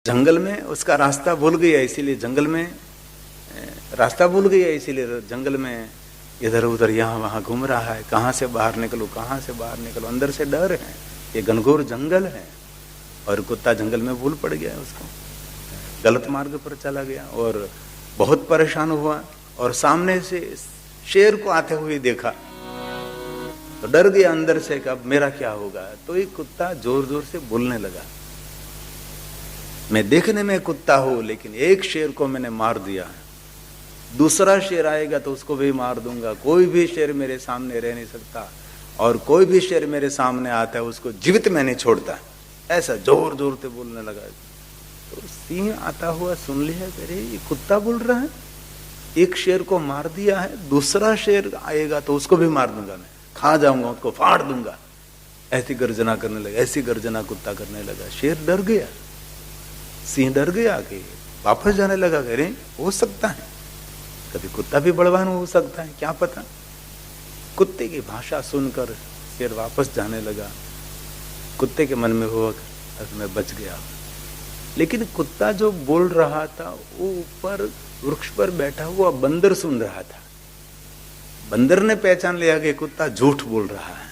जंगल में उसका रास्ता भूल गया, इसीलिए जंगल में रास्ता भूल गया, इसीलिए जंगल में इधर उधर यहाँ वहाँ घूम रहा है। कहाँ से बाहर निकलूँ, कहाँ से बाहर निकलूँ, अंदर से डर है, ये घनघोर जंगल है। और कुत्ता जंगल में भूल पड़ गया, उसको गलत मार्ग पर चला गया और बहुत परेशान हुआ। और सामने से शेर को आते हुए देखा तो डर गया अंदर से कि अब मेरा क्या होगा। तो ये कुत्ता जोर जोर से बोलने लगा, मैं देखने में कुत्ता हूं लेकिन एक शेर को मैंने मार दिया, दूसरा शेर आएगा तो उसको भी मार दूंगा, कोई भी शेर मेरे सामने रह नहीं सकता, और कोई भी शेर मेरे सामने आता है उसको जीवित मैं नहीं छोड़ता। ऐसा जोर जोर से बोलने लगा। तो सिंह आता हुआ सुन लिया, अरे ये कुत्ता बोल रहा है, एक शेर को मार दिया है, दूसरा शेर आएगा तो उसको भी मार दूंगा, मैं खा जाऊंगा, उसको फाड़ दूंगा। ऐसी गर्जना करने लगा, ऐसी गर्जना कुत्ता करने लगा। शेर डर गया, सिंह डर गया कि वापस जाने लगा। अरे हो सकता है कभी कुत्ता भी बलवान हो सकता है, क्या पता। कुत्ते की भाषा सुनकर शेर वापस जाने लगा। कुत्ते के मन में हुआ कि मैं बच गया। लेकिन कुत्ता जो बोल रहा था वो ऊपर वृक्ष पर बैठा हुआ बंदर सुन रहा था। बंदर ने पहचान लिया कि कुत्ता झूठ बोल रहा है,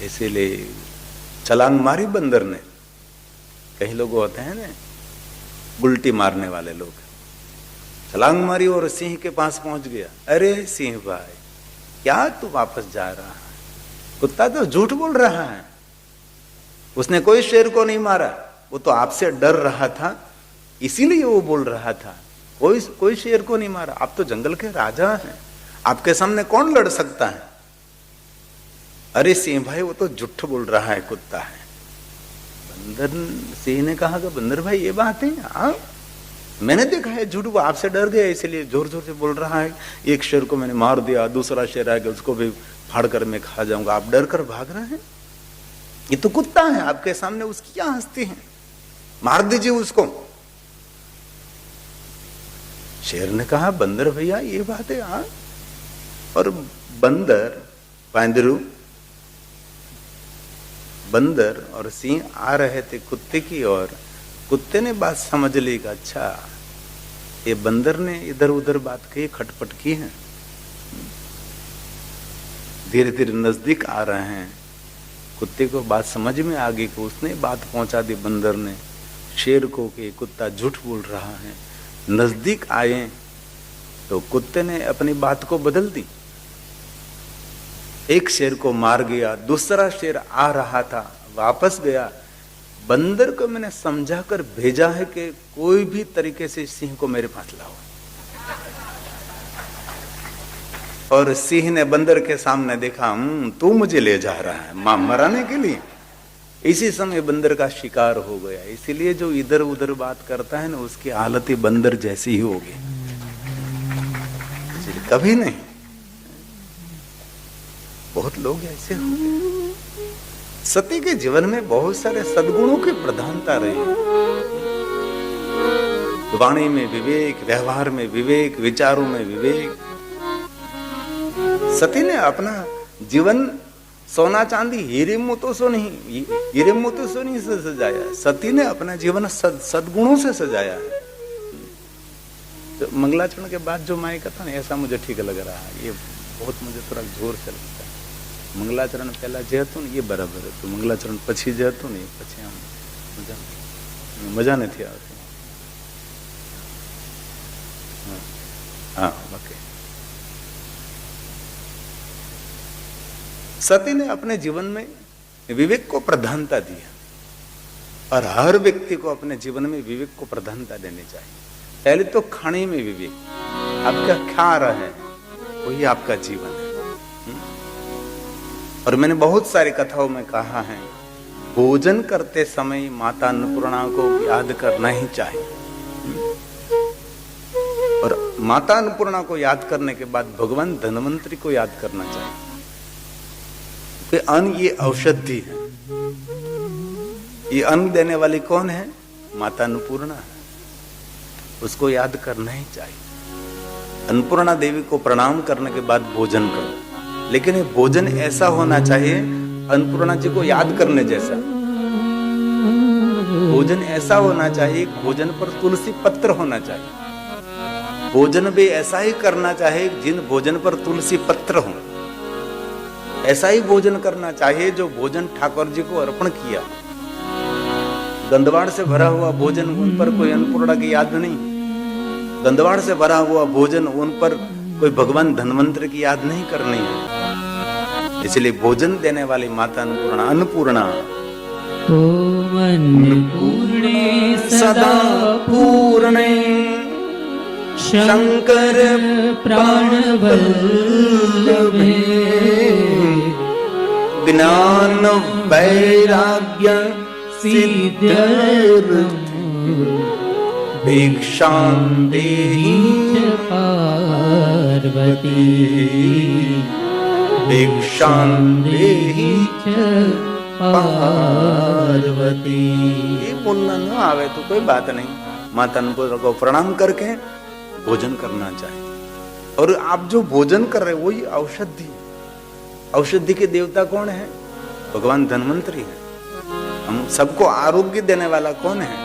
इसीलिए छलांग मारी बंदर ने। कई लोग होते हैं ना गुलटी मारने वाले लोग, छलांग मारी और सिंह के पास पहुंच गया। अरे सिंह भाई, क्या तू वापस जा रहा है, कुत्ता तो झूठ बोल रहा है, उसने कोई शेर को नहीं मारा, वो तो आपसे डर रहा था इसीलिए वो बोल रहा था, कोई शेर को नहीं मारा। आप तो जंगल के राजा हैं, आपके सामने कौन लड़ सकता है। अरे सिंह भाई वो तो झूठ बोल रहा है, कुत्ता है। बंदर सिंह ने कहा कि बंदर भाई ये बात है, हाँ मैंने देखा है झूठ, वो आपसे डर गया इसलिए जोर जोर से बोल रहा है। एक शेर को मैंने मार दिया, दूसरा शेर आएगा उसको भी फाड़ कर मैं खा जाऊंगा, आप डर कर भाग रहे हैं। ये तो कुत्ता है आपके सामने, उसकी क्या हस्ती है, मार दीजिए उसको। शेर ने कहा बंदर भैया ये बात है, हाँ। और बंदर पांदरू बंदर और सिंह आ रहे थे कुत्ते की ओर। कुत्ते ने बात समझ ली कि अच्छा ये बंदर ने इधर उधर बात कही, खटपट की है। धीरे धीरे नजदीक आ रहे हैं, कुत्ते को बात समझ में आ गई कि उसने बात पहुंचा दी बंदर ने शेर को कि कुत्ता झूठ बोल रहा है। नजदीक आए तो कुत्ते ने अपनी बात को बदल दी, एक शेर को मार गया, दूसरा शेर आ रहा था वापस गया। बंदर को मैंने समझा कर भेजा है कि कोई भी तरीके से सिंह को मेरे पास लाओ। और सिंह ने बंदर के सामने देखा, तू मुझे ले जा रहा है मराने के लिए। इसी समय बंदर का शिकार हो गया। इसीलिए जो इधर उधर बात करता है ना, उसकी हालत ही बंदर जैसी ही होगी, कभी नहीं। बहुत लोग ऐसे होंगे। सती के जीवन में बहुत सारे सद्गुणों की प्रधानता रही। वाणी में विवेक, व्यवहार में विवेक, विचारों में विवेक। सती ने अपना जीवन सोना चांदी हीरे मोतों से नहीं सजाया, सती ने अपना जीवन सद्गुणों से सजाया है। तो मंगलाचरण के बाद जो माई कथा ना, ऐसा मुझे ठीक लग रहा है, ये बहुत मुझे थोड़ा जोर से लगता है। मंगलाचरण पहला जे હતું ને એ બરાબર હતું, મંગલાચરણ પછી જે હતું ને પછી આમ મજા નથી આવતી। हाँ ओके। सती ने अपने जीवन में विवेक को प्रधानता दी है, और हर व्यक्ति को अपने जीवन में विवेक को प्रधानता देनी चाहिए। पहले तो खाने में विवेक, आप क्या खा रहे हैं वही आपका जीवन है। और मैंने बहुत सारी कथाओं में कहा है, भोजन करते समय माता अन्नपूर्णा को याद करना ही चाहिए, और माता अन्नपूर्णा को याद करने के बाद भगवान धन्वंतरी को याद करना चाहिए कि अन्न ये औषधि है। ये अन्न देने वाली कौन है? माता अन्नपूर्णा है, उसको याद करना ही चाहिए। अन्नपूर्णा देवी को प्रणाम करने के बाद भोजन करो, लेकिन ये भोजन ऐसा होना चाहिए अन्नपूर्णा जी को याद करने जैसा। भोजन ऐसा होना चाहिए, भोजन पर तुलसी पत्र होना चाहिए। भोजन भी ऐसा ही करना चाहिए जिन भोजन पर तुलसी पत्र हो। ऐसा ही भोजन करना चाहिए जो भोजन ठाकुर जी को अर्पण किया। गंधवाड़ से भरा हुआ भोजन, उन पर कोई अन्नपूर्णा की याद नहीं। गंधवाड़ से भरा हुआ भोजन, उन पर कोई भगवान धन्वंतरि की याद नहीं करनी है। इसलिए भोजन देने वाली माता अन्नपूर्णा, अन्नपूर्णा ओम अन्नपूर्णे सदा पूर्णे शंकर प्राणवल्लभे ज्ञान वैराग्य सिद्ध्यर्थं भिक्षां देहि पार्वती भिक्षां देहि पार्वती। ये बोलना न आवे तो कोई बात नहीं, माता अन्नपूर्णा को प्रणाम करके भोजन करना चाहिए। और आप जो भोजन कर रहे वही औषधि। औषधि के देवता कौन है? भगवान धन्वंतरि है। हम सबको आरोग्य देने वाला कौन है?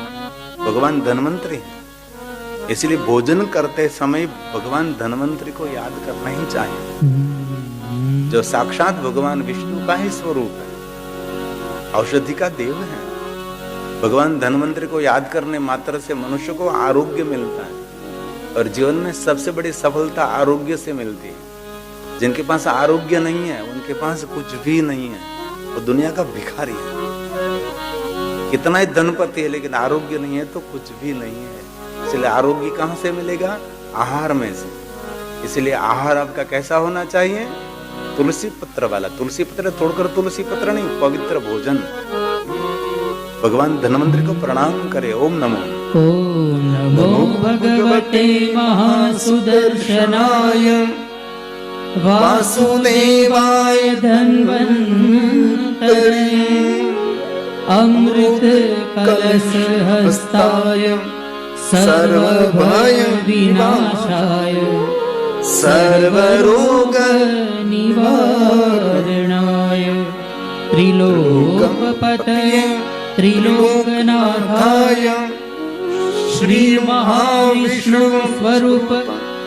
भगवान धन्वंतरि है। इसलिए भोजन करते समय भगवान धन्वंतरि को याद करना ही चाहिए, जो साक्षात भगवान विष्णु का ही स्वरूप है, औषधि का देव है। भगवान धन्वंतरि को याद करने मात्र से मनुष्य को आरोग्य मिलता है, और जीवन में सबसे बड़ी सफलता आरोग्य से मिलती है। जिनके पास आरोग्य नहीं है उनके पास कुछ भी नहीं है, वो दुनिया का भिखारी है। कितना ही धनपति है लेकिन आरोग्य नहीं है तो कुछ भी नहीं है। इसलिए आरोग्य कहां से मिलेगा? आहार में से। इसलिए आहार आपका कैसा होना चाहिए? तुलसी पत्र वाला। तुलसी पत्र तोड़कर तुलसी पत्र नहीं, पवित्र भोजन। भगवान धन्वंतरि को प्रणाम करे। ओम नमो ओम नमो भगवते महासुदर्शनाय वासुदेवाय धन्वन्तरे अमृत कलश हस्ताय सर्वभय विनाशाय सर्वरोग निवारणाय त्रिलोकपतये त्रिलोकनाथाय श्री महाविष्णु स्वरूप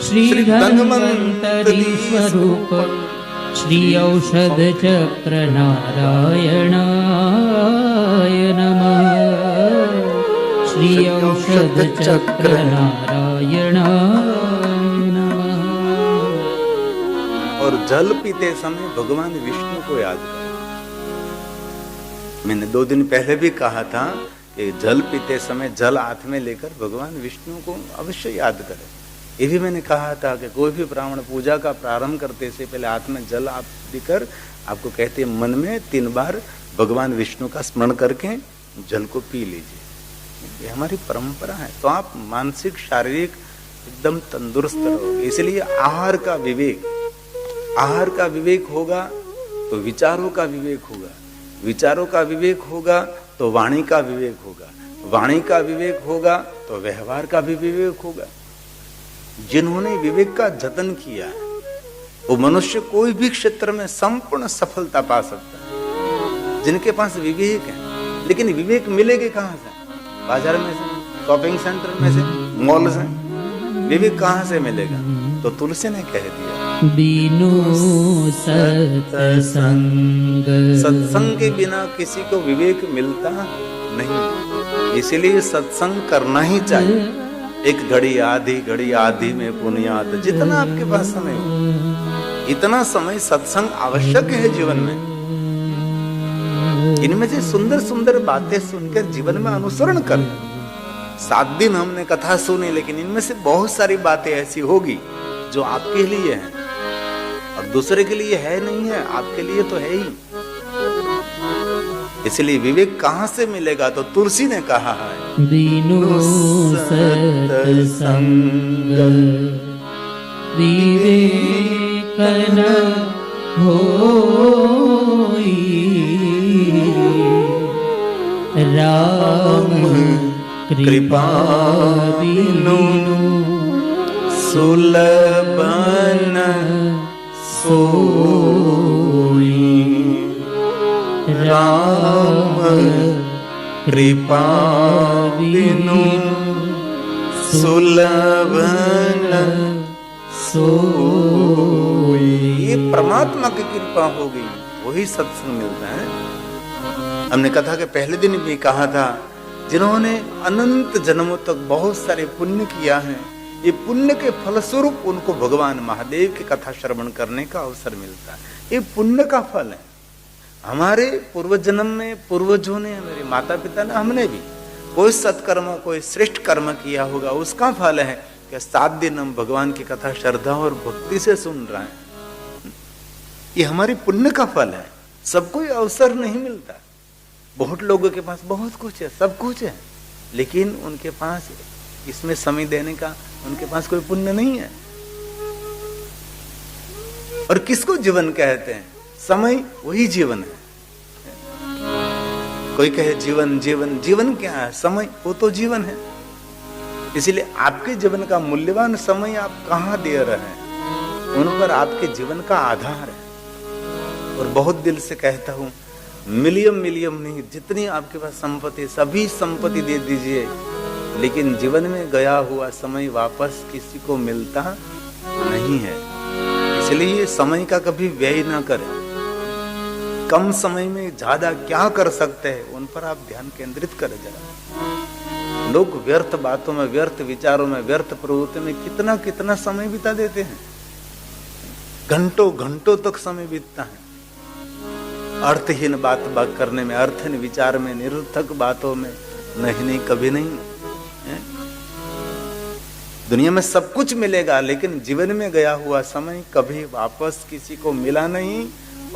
श्री धन्वन्तरि स्वरूप श्री औषध चक्र नारायणाय नमः। श्री औषध चक्र नारायणाय नमः। और जल पीते समय भगवान विष्णु को याद करें। मैंने 2 दिन पहले भी कहा था कि जल पीते समय जल हाथ में लेकर भगवान विष्णु को अवश्य याद करें। ये भी मैंने कहा था कि कोई भी ब्राह्मण पूजा का प्रारंभ करते से पहले हाथ में जल आप लेकर आपको कहते हैं मन में 3 बार भगवान विष्णु का स्मरण करके जल को पी लीजिए। ये हमारी परंपरा है। तो आप मानसिक शारीरिक एकदम तंदुरुस्त रहोगे। इसलिए आहार का विवेक होगा तो विचारों का विवेक होगा, विचारों का विवेक होगा तो वाणी का विवेक होगा, वाणी का विवेक होगा तो व्यवहार का भी विवेक होगा। जिन्होंने विवेक का जतन किया है वो मनुष्य कोई भी क्षेत्र में संपूर्ण सफलता पा सकता है। जिनके पास विवेक है, लेकिन विवेक मिलेगा कहां से? बाजार में से, शॉपिंग सेंटर में से, मॉल से। विवेक कहां से मिलेगा? तो तुलसी ने कह दिया बिनु सत्संग। सत्संग के बिना किसी को विवेक मिलता नहीं। इसलिए सत्संग करना ही चाहिए। एक घड़ी आधी में पुनियाद। जितना आपके पास समय हो इतना समय सत्संग आवश्यक है जीवन में। इनमें से सुंदर सुंदर बातें सुनकर जीवन में अनुसरण कर। 7 दिन हमने कथा सुनी, लेकिन इनमें से बहुत सारी बातें ऐसी होगी जो आपके लिए है और दूसरे के लिए है नहीं है, आपके लिए तो है ही। इसलिए विवेक कहां से मिलेगा? तो तुलसी ने कहा है बिनु सत्संग विवेक न होई राम कृपा बिनु सुलभ न सोई। राम कृपा बिनु सुलभ न सोई। ये परमात्मा की कृपा हो गई, वही सत्संग मिलता है। हमने कथा के पहले दिन भी कहा था, जिन्होंने अनंत जन्मों तक बहुत सारे पुण्य किया है, ये पुण्य के फलस्वरूप उनको भगवान महादेव की कथा श्रवण करने का अवसर मिलता है। ये पुण्य का फल है। हमारे पूर्व जन्म में पूर्वजों ने, मेरे माता पिता ने, हमने भी कोई सत्कर्म, कोई श्रेष्ठ कर्म किया होगा, उसका फल है कि 7 दिन हम भगवान की कथा श्रद्धा और भक्ति से सुन रहे हैं। ये हमारी पुण्य का फल है। सबको ये अवसर नहीं मिलता। बहुत लोगों के पास बहुत कुछ है, सब कुछ है, लेकिन उनके पास इसमें समय देने का उनके पास कोई पुण्य नहीं है। और किसको जीवन कहते हैं? समय वही जीवन है। कोई कहे जीवन जीवन, जीवन क्या है? समय, वो तो जीवन है। इसलिए आपके जीवन का मूल्यवान समय आप कहाँ दे रहे हैं, उन पर आपके जीवन का आधार है। और बहुत दिल से कहता हूं, मिलियन नहीं, जितनी आपके पास संपत्ति, सभी संपत्ति दे दीजिए, लेकिन जीवन में गया हुआ समय वापस किसी को मिलता नहीं है। इसलिए समय का कभी व्यय ना करें। कम समय में ज्यादा क्या कर सकते हैं, उन पर आप ध्यान केंद्रित करें। जरा लोग व्यर्थ बातों में, व्यर्थ विचारों में, व्यर्थ प्रवृत्ति में कितना कितना समय बिता देते हैं। घंटों घंटों तक समय बीतता है अर्थहीन बात करने में, अर्थहीन विचार में, निरर्थक बातों में। नहीं, कभी नहीं। दुनिया में सब कुछ मिलेगा, लेकिन जीवन में गया हुआ समय कभी वापस किसी को मिला नहीं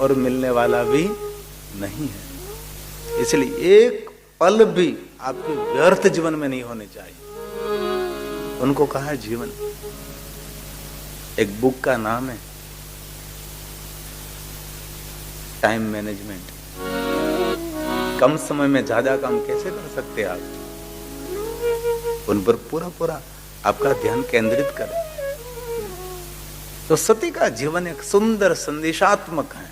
और मिलने वाला भी नहीं है। इसलिए एक पल भी आपके व्यर्थ जीवन में नहीं होने चाहिए। उनको कहा है जीवन। एक बुक का नाम है टाइम मैनेजमेंट। कम समय में ज्यादा काम कैसे कर सकते हैं आप, उन पर पूरा आपका ध्यान केंद्रित करें। तो सती का जीवन एक सुंदर संदेशात्मक है,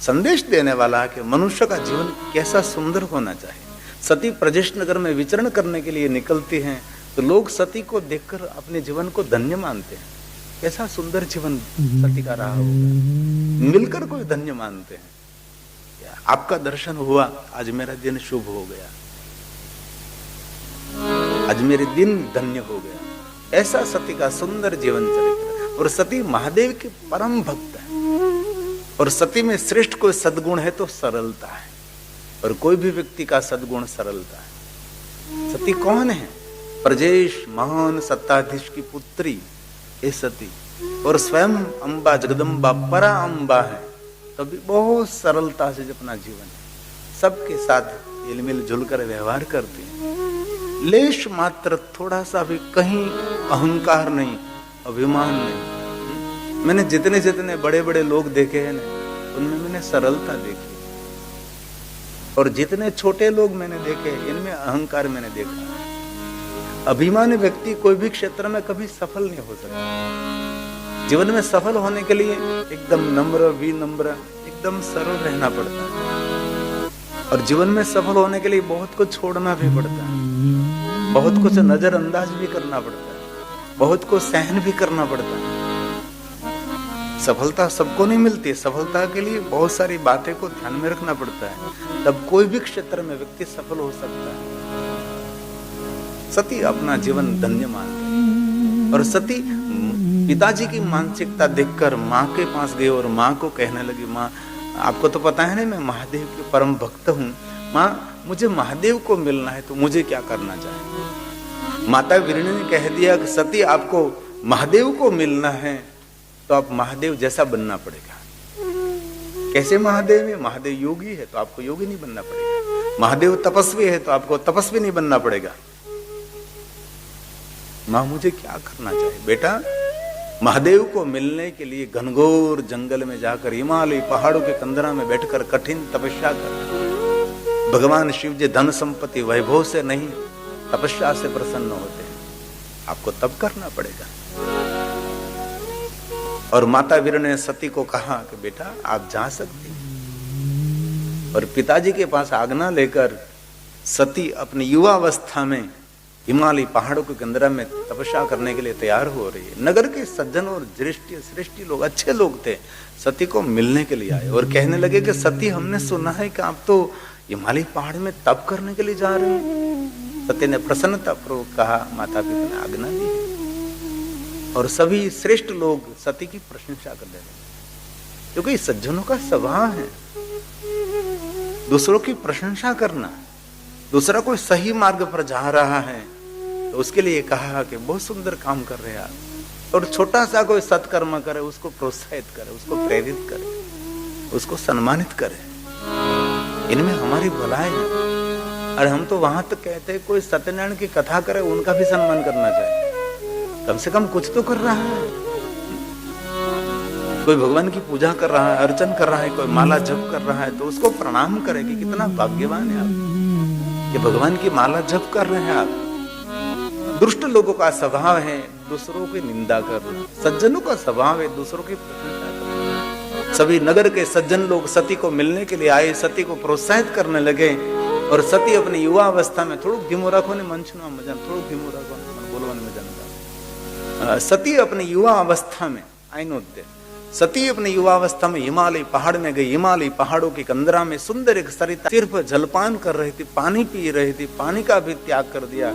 संदेश देने वाला है कि मनुष्य का जीवन कैसा सुंदर होना चाहिए। सती प्रजेश नगर में विचरण करने के लिए निकलती हैं, तो लोग सती को देखकर अपने जीवन को धन्य मानते हैं। कैसा सुंदर जीवन सती का रहा होगा, मिलकर कोई धन्य मानते हैं। आपका दर्शन हुआ, आज मेरा दिन शुभ हो गया, आज मेरे दिन धन्य हो गया। ऐसा सती का सुंदर जीवन चरित्र। और सती महादेव की परम भक्त है। और सती में श्रेष्ठ कोई सद्गुण है तो सरलता है, और कोई भी व्यक्ति का सद्गुण सरलता है। सती कौन है? प्रजेश महान सत्ताधीश की पुत्री ये सती, और स्वयं अम्बा जगदम्बा परा अम्बा है, तभी बहुत सरलता से अपना जीवन सबके साथ हिलमिल जुलकर व्यवहार करती है। लेश मात्र थोड़ा सा भी कहीं अहंकार नहीं, अभिमान नहीं। मैंने जितने जितने बड़े बड़े लोग देखे हैं ना, उनमें मैंने सरलता देखी, और जितने छोटे लोग मैंने देखे इनमें अहंकार मैंने देखा। अभिमानी व्यक्ति कोई भी क्षेत्र में कभी सफल नहीं हो सकता। जीवन में सफल होने के लिए एकदम नम्र, विनम्र, एकदम सरल रहना पड़ता है। और जीवन में सफल होने के लिए बहुत कुछ छोड़ना भी पड़ता है, बहुत कुछ नजरअंदाज भी करना पड़ता है, बहुत कुछ सहन भी करना पड़ता है। सफलता सबको नहीं मिलती है। सफलता के लिए बहुत सारी बातें को ध्यान में रखना पड़ता है, तब कोई भी क्षेत्र में व्यक्ति सफल हो सकता है। सती अपना जीवन धन्य मानती है। और सती पिताजी की मानसिकता देखकर माँ के पास गई और माँ को कहने लगी, माँ आपको तो पता है ना मैं महादेव के परम भक्त हूँ, माँ मुझे महादेव को मिलना है तो मुझे क्या करना चाहिए? माता वीरणी ने कह दिया कि सती आपको महादेव को मिलना है तो आप महादेव जैसा बनना पड़ेगा। कैसे महादेव है? महादेव योगी है तो आपको योगी नहीं बनना पड़ेगा। महादेव तपस्वी है तो आपको तपस्वी नहीं बनना पड़ेगा। माँ मुझे क्या करना चाहिए? बेटा महादेव को मिलने के लिए घनघोर जंगल में जाकर, हिमालय पहाड़ों के कंदरा में बैठकर कठिन तपस्या कर। भगवान शिव जी धन संपत्ति वैभव से नहीं, तपस्या से प्रसन्न होते हैं। आपको तप करना पड़ेगा। और माता वीर ने सती को कहा कि बेटा आप जा सकते हैं। और पिताजी के पास आज्ञा लेकर सती अपनी युवावस्था में हिमालय पहाड़ों के गंदरा में तपस्या करने के लिए तैयार हो रही है। नगर के सज्जन और श्रेष्ठी लोग, अच्छे लोग थे, सती को मिलने के लिए आए और कहने लगे कि सती, हमने सुना है कि आप तो हिमालय पहाड़ में तप करने के लिए जा रहे हैं। सती ने प्रसन्नतापूर्वक कहा, माता पिता ने आज्ञा दी। और सभी श्रेष्ठ लोग सती की प्रशंसा करने लगे, क्योंकि सज्जनों का स्वभाव है दूसरों की प्रशंसा करना। दूसरा कोई सही मार्ग पर जा रहा है तो उसके लिए कहा कि बहुत सुंदर काम कर रहे हैं आप, और छोटा सा कोई सत्कर्म करे उसको प्रोत्साहित करे, उसको प्रेरित करे, उसको सम्मानित करे, इनमें हमारी भलाई है। और हम तो वहां तक कहते हैं कोई सत्यनारायण की कथा करे उनका भी सम्मान करना चाहिए, कम से कम कुछ तो कर रहा है। कोई भगवान की पूजा कर रहा है, अर्चन कर रहा है, कोई माला जप कर रहा है तो उसको प्रणाम करे कि कितना भाग्यवान है आप कि भगवान की माला जप कर रहे हैं आप। दुष्ट लोगों का स्वभाव है दूसरों की निंदा करना, सज्जनों का स्वभाव है दूसरों की प्रशंसा करना। सभी नगर के सज्जन लोग सती को मिलने के लिए आए, सती को प्रोत्साहित करने लगे। और सती अपनी युवा अवस्था में थोड़ा धीमो रखो ने मंच नो मजा, थोड़ा धीमो रखो बोलवा मजा। सती अपनी युवा अवस्था में आईनो सती अपनी युवावस्था में हिमालय पहाड़ में गई। हिमालय पहाड़ों की कंदरा में सुंदर एक सरिता सिर्फ जलपान कर रही थी, पानी पी रही थी, पानी का भी त्याग कर दिया।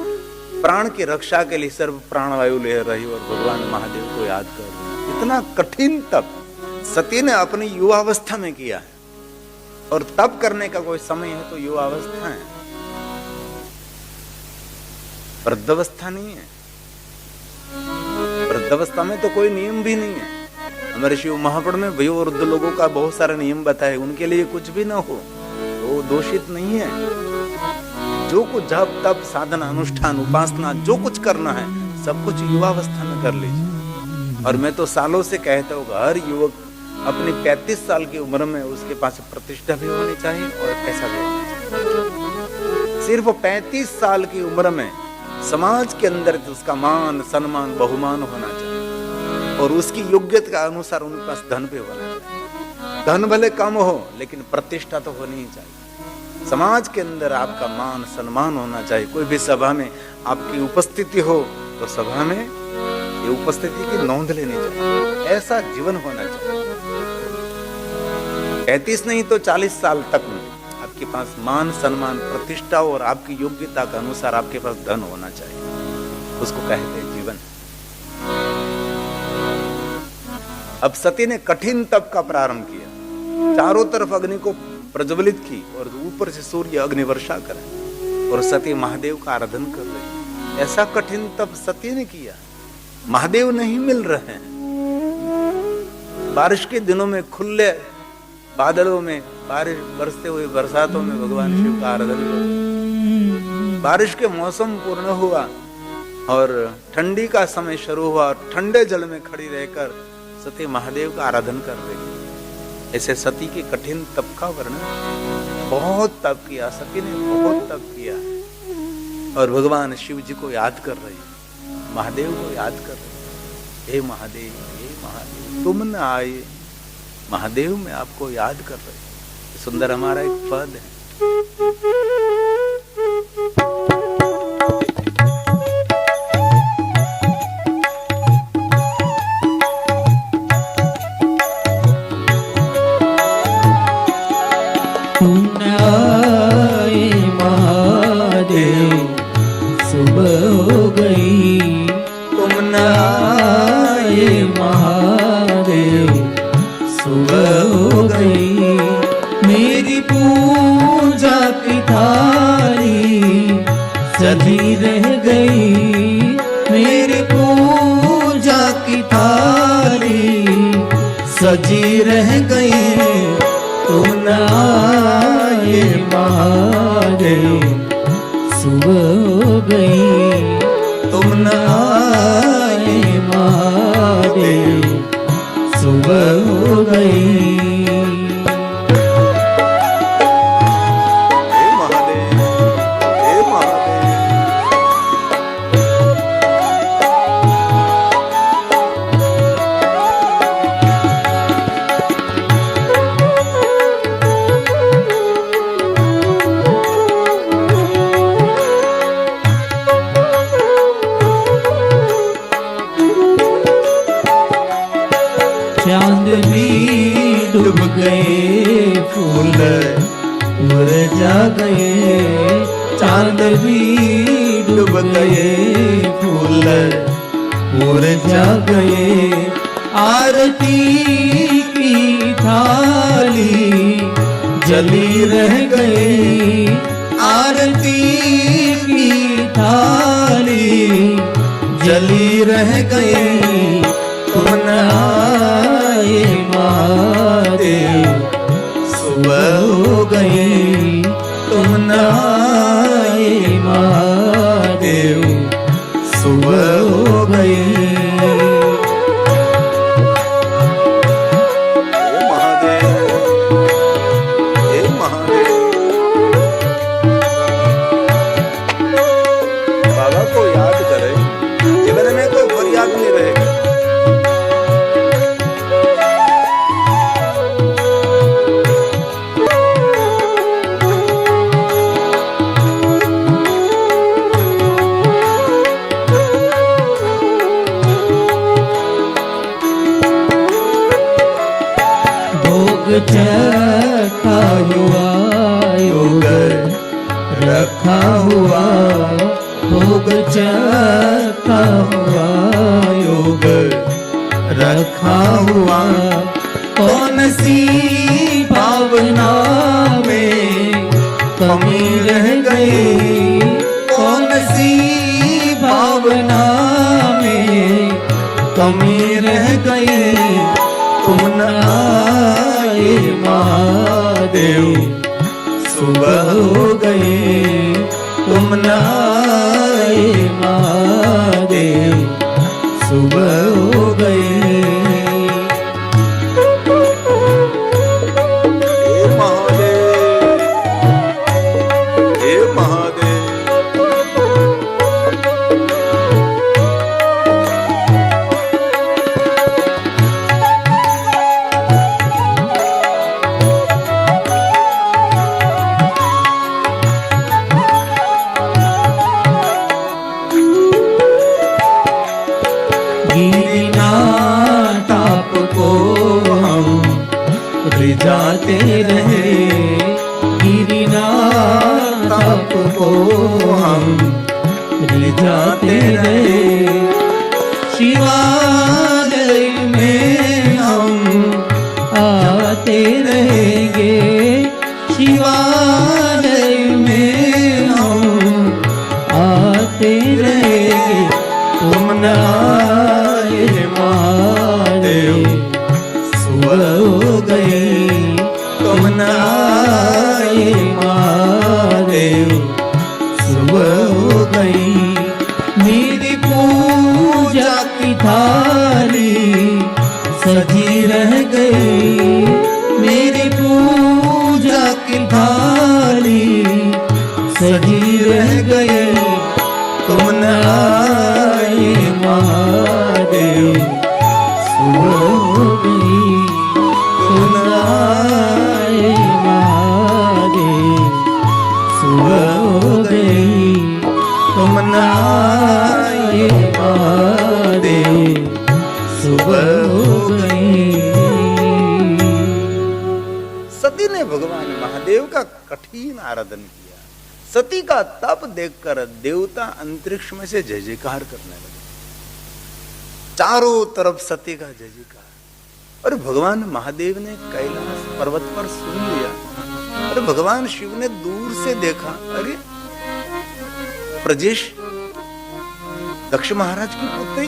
प्राण की रक्षा के लिए सर्व प्राणवायु ले रही और भगवान महादेव को याद कर रही। इतना कठिन तप सती ने अपनी युवावस्था में किया है, और तप करने का कोई समय है तो युवावस्था है, वृद्धावस्था नहीं है। वृद्धावस्था में तो कोई नियम भी नहीं है। हमारे शिव महापुराण में वयोवृद्ध लोगों का बहुत सारे नियम बताए, उनके लिए कुछ भी ना हो वो दोषित नहीं है। जो कुछ जप तप साधना अनुष्ठान उपासना जो कुछ करना है सब कुछ युवावस्था में कर लीजिए। और मैं तो सालों से कहता हूँ हर युवक अपनी 35 साल की उम्र में उसके पास प्रतिष्ठा भी होनी चाहिए और पैसा भी होना चाहिए। सिर्फ 35 साल की उम्र में समाज के अंदर उसका मान सम्मान बहुमान होना चाहिए, और उसकी योग्यता के अनुसार उनके पास धन भी होना चाहिए। धन भले कम हो लेकिन प्रतिष्ठा तो होनी ही चाहिए। समाज के अंदर आपका मान सम्मान होना चाहिए। कोई भी सभा में आपकी उपस्थिति हो तो सभा में ये उपस्थिति की नोंद लेनी चाहिए, ऐसा जीवन होना चाहिए। 35 नहीं तो 40 साल तक में आपके पास मान सम्मान प्रतिष्ठा और आपकी योग्यता के अनुसार आपके पास धन होना चाहिए, उसको कहते हैं जीवन। अब सती ने कठिन तप का प्रारंभ किया, चारों तरफ अग्नि को प्रज्वलित की और ऊपर से सूर्य अग्नि वर्षा करे और सती महादेव का आराधन कर रही। ऐसा कठिन तप सती ने किया, महादेव नहीं मिल रहे हैं। बारिश के दिनों में खुले बादलों में बारिश बरसते हुए बरसातों में भगवान शिव का आराधन कर। बारिश के मौसम पूर्ण हुआ और ठंडी का समय शुरू हुआ और ठंडे जल में खड़ी रहकर सती महादेव का आराधन कर रही। ऐसे सती के कठिन तप का वर्णन, बहुत तप किया सती ने, बहुत तप किया और भगवान शिव जी को याद कर रही, महादेव को याद कर रही। हे महादेव, हे महादेव तुम न आए, महादेव मैं आपको याद कर रही। सुंदर हमारा एक पद है। सुबह हो गई, तुम न आए महादेव, सुबह हो गई। मेरी पूजा की थाली सजी रह गई, मेरी पूजा की थाली सजी रह गई। तुम न आए महादेव, सुबह हो गई। तुम न आए महादेव, सुबह हो गई। फूल मुरझा गए, चांद भी डूब गए, फूल मुरझा गए। आरती की थाली जली रह गई, आरती की थाली जली रह गई। तुम न आए महादेव, सुबह हो गई। तुम न आए महादेव, सुबह हो गई। बाबा को याद करे, जीवन में कोई फरियाद नहीं रहेगा। भोग चखा हुआ, योग रखा हुआ, भोग चखा हुआ, योग रखा हुआ। कौन सी भावना में कमी रह गई, कौन सी भावना में कमी रह गई। तुम न आए महादेव, सुबह हो गई। तुम न आए महादेव, सुबह हो गई। हे महादेव, हे महादेव। ताप को हम रिझाते रहे, गिरना ताप को हम रिझाते रहे। शिवालय में हम आते रहेंगे, शिवालय में हम आते रहेंगे। तुम न आए महादेव, सुबह हो गई। तुम न आए महादेव, सुबह हो गई। मेरी पूजा की थाली सजी रह गई, मेरी पूजा की थाली सजी रह गई। तुम न आए महादेव, सुबह हो गई। तुम न आए महादेव, सुबह हो गई। तुम न आए महादेव, सुबह हो गई। सती ने भगवान महादेव का कठिन आराधन किया। सती का तप देखकर देवता अंतरिक्ष में से जय जयकार करने लगे। चारों तरफ सती का जय जयकार। और भगवान महादेव ने कैलाश पर्वत पर सुन लिया। और भगवान शिव ने दूर से देखा, अरे प्रजेश दक्ष महाराज की पुत्री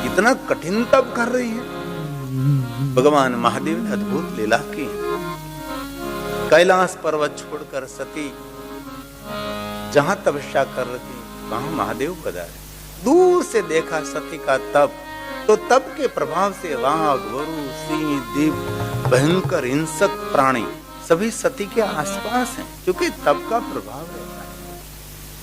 इतना कठिन तप कर रही है। भगवान महादेव ने अद्भुत लीला की। कैलाश पर्वत छोड़कर सती जहां तपस्या कर रही थी वहां महादेव पधारे। दूर से देखा सती का तप, तो तप के प्रभाव से वहां गरु, सिंह, दीप, भयंकर हिंसक प्राणी सभी सती के आसपास हैं, क्योंकि तप का प्रभाव रहता है।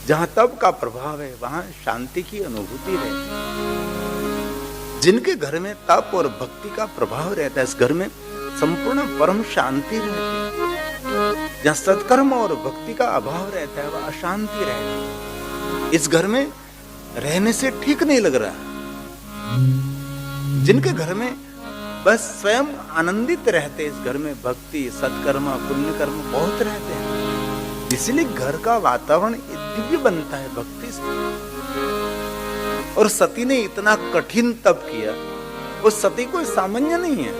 जहां तप का प्रभाव है वहां शांति की अनुभूति रहती है। जिनके घर में तप और भक्ति का प्रभाव रहता है, इस घर में संपूर्ण परम शांति रहती है। जहाँ सत्कर्म और भक्ति का अभाव रहता है वह अशांति रहती है। इस घर में रहने से ठीक नहीं लग रहा। जिनके घर में बस स्वयं आनंदित रहते इस घर में, भक्ति सत्कर्म पुण्य कर्म बहुत रहते हैं, इसलिए घर का वातावरण दिव्य बनता है भक्ति से। और सती ने इतना कठिन तप किया, वो सती कोई सामान्य नहीं है,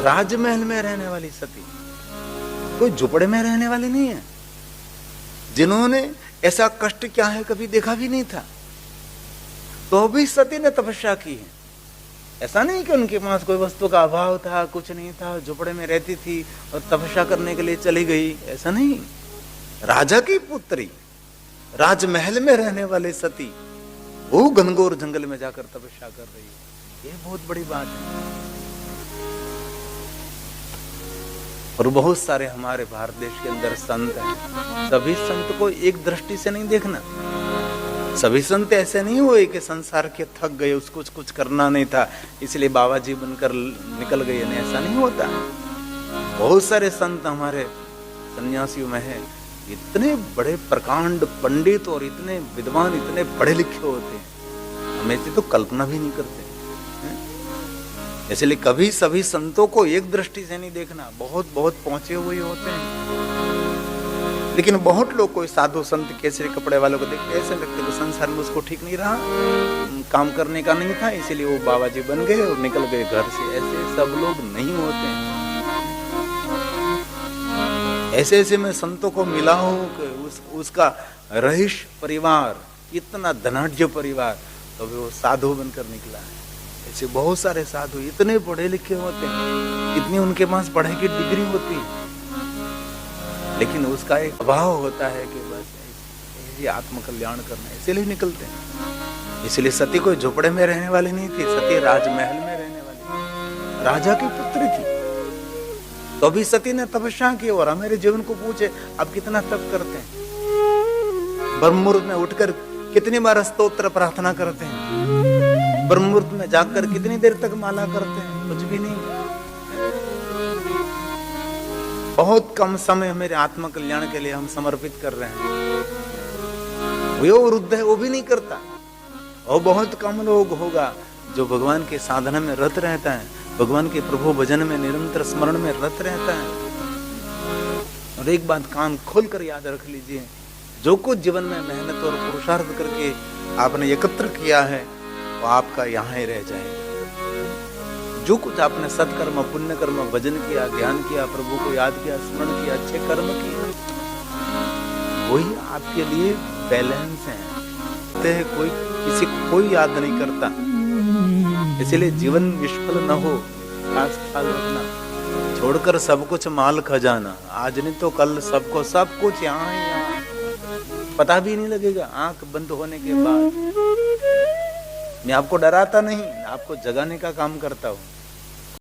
राजमहल में रहने वाली सती, कोई झुपड़े में रहने वाली नहीं है, जिन्होंने ऐसा कष्ट क्या है कभी देखा भी नहीं था, तो भी सती ने तपस्या की है। ऐसा नहीं कि उनके पास कोई वस्तु का अभाव था, कुछ नहीं था, झुपड़े में रहती थी और तपस्या करने के लिए चली गई, ऐसा नहीं। राजा की पुत्री, राजमहल में रहने वाले सती, वो घनघोर जंगल में जाकर तपस्या कर रही है, ये बहुत बड़ी बात है। और बहुत सारे हमारे भारत देश के अंदर संत हैं, सभी संत को एक दृष्टि से नहीं देखना। सभी संत ऐसे नहीं हुए कि संसार के थक गए, उसको कुछ करना नहीं था इसलिए बाबा जी बनकर निकल गए, नहीं, ऐसा नहीं होता। बहुत सारे संत हमारे सन्यासियों में है, इतने बड़े प्रकांड पंडित और इतने विद्वान, इतने पढ़े लिखे होते हैं, हमें तो कल्पना भी नहीं करते। इसलिए कभी सभी संतों को एक दृष्टि से नहीं देखना, बहुत बहुत पहुंचे हुए होते हैं। लेकिन बहुत लोग कोई साधु संत केसरी कपड़े वालों को देखते ऐसे लगते कि संसार में उसको ठीक नहीं रहा, काम करने का नहीं था, इसीलिए वो बाबा जी बन गए और निकल गए घर से। ऐसे सब लोग नहीं होते हैं। ऐसे ऐसे मैं संतों को मिला हूं कि उसका रहीश परिवार, इतना धनाढ्य परिवार, तो वो साधु बनकर निकला है। ऐसे बहुत सारे साधु इतने पढ़े लिखे होते हैं, इतनी उनके पास पढ़ाई की डिग्री होती है, लेकिन उसका एक अभाव होता है कि बस ये आत्म कल्याण करना, इसीलिए निकलते हैं। इसलिए सती कोई झोपड़े में रहने वाली नहीं थी, सती राजमहल में रहने वाली, राजा की पुत्री थी। तो अभी सती ने तपस्या की और हमारे जीवन को पूछे आप कितना तप करते हैं, ब्रह्म मुहूर्त में उठकर कितनी बार स्तोत्र प्रार्थना करते हैं, ब्रह्म मुहूर्त में जागकर कितनी देर तक माला करते हैं, कुछ भी नहीं। बहुत कम समय मेरे आत्म कल्याण के लिए हम समर्पित कर रहे हैं। वो वृद्ध है वो भी नहीं करता, और बहुत कम लोग होगा जो भगवान के साधना में रत रहता है, भगवान के प्रभु भजन में निरंतर स्मरण में रत रहता है। और एक बात कान खोलकर याद रख लीजिए, जो कुछ जीवन में मेहनत और पुरुषार्थ करके आपने एकत्र किया है वो आपका यहाँ ही रह जाएगा। जो कुछ आपने सत्कर्म पुण्य कर्म भजन किया, ध्यान किया, प्रभु को याद किया, स्मरण किया, अच्छे कर्म किए, वही आपके लिए बैलेंस है। कोई किसी को कोई याद नहीं करता, इसलिए जीवन विफल न हो, खास ख्याल रखना। छोड़कर सब कुछ माल खजाना, आज नहीं तो कल सबको सब कुछ यहाँ ही यहाँ, पता भी नहीं लगेगा आंख बंद होने के बाद। मैं आपको डराता नहीं, आपको जगाने का काम करता हूँ।